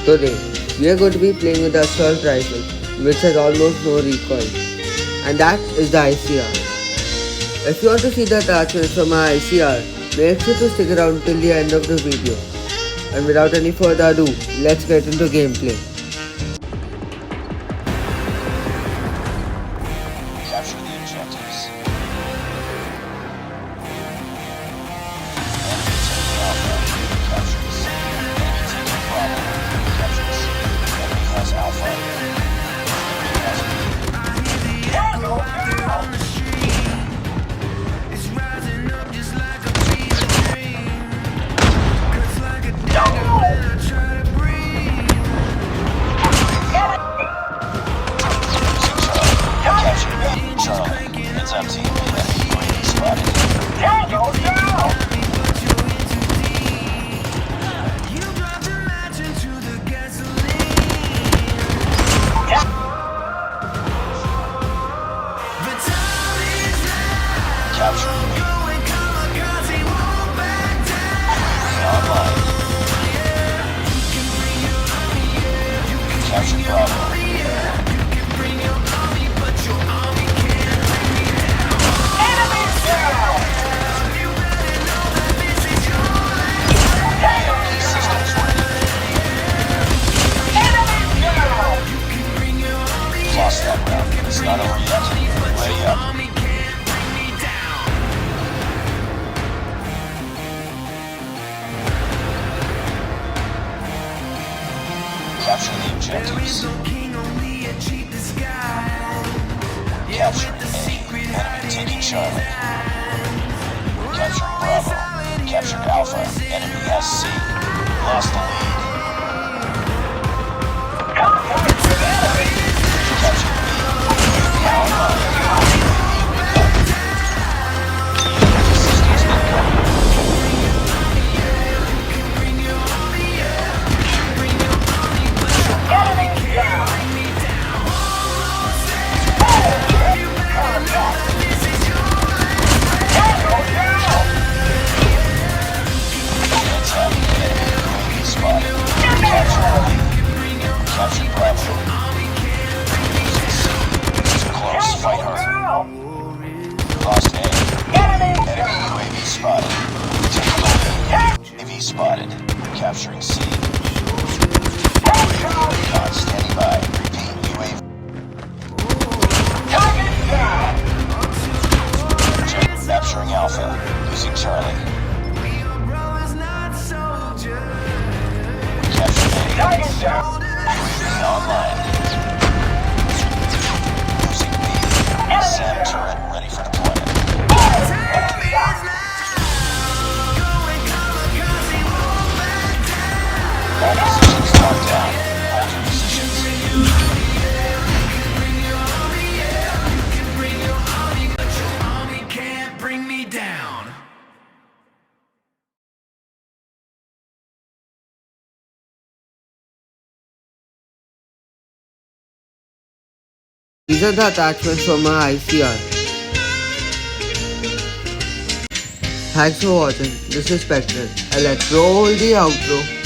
Today, we are going to be playing with the assault rifle, which has almost no recoil, and that is the ICR. If you want to see the attachments from our ICR, make sure to stick around till the end of the video. And without any further ado, let's get into gameplay. Capture the objectives. It's empty. Spotted. Capture online. Capture Bravo. Lost that round. It's not over yet. Ready up. Capture the objectives. Capturing A. Enemy taking Charlie. Capturing Bravo. Captured Alpha. Enemy has C. Lost the lead. Captured B. Online. Systems incoming. Capture Bravo. Too close. Fight hard. Lost A. Enemy UAV spotted. Taking the lead. UAV spotted. Capturing C. Recon standing by. Repeat. UAV. Capturing Alpha. Losing Charlie. Capturing A. Online. Losing B. SAM turret ready for deployment. All positions locked down. Hold your positions. These are the attachments from our ICR. Thanks for watching. This is Spectral, and let's roll the outro.